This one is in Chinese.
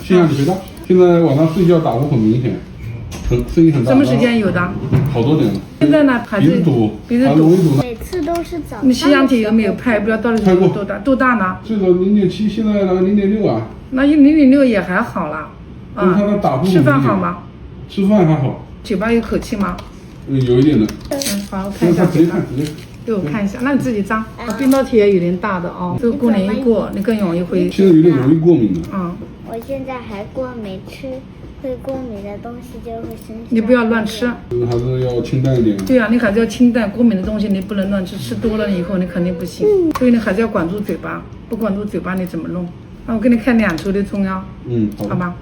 性压力肥大，现在晚上睡觉打呼很明显，声音很大。什么时间有的？好多年了。现在呢还是鼻子堵呢。每次都是早上。你吸氧体有没有拍？不知道到底是有多大？多大呢？最早0.7，现在0.6啊。那0.6也还好啦。啊。他打呼吃饭好吗？吃饭还好。嘴巴有口气吗？有一点的。好，我看一下嘴巴。直接。给我看一下，那你自己张。冰刀贴有点大的哦，这个过年一过，你更容易会。现在有点容易过敏了。我现在还过敏，吃会过敏的东西就会身上。你不要乱吃。还是要清淡一点。对啊，你还是要清淡，过敏的东西你不能乱吃，吃多了以后你肯定不行。所以你还是要管住嘴巴，不管住嘴巴你怎么弄？那我给你开2抽的中药。好吧。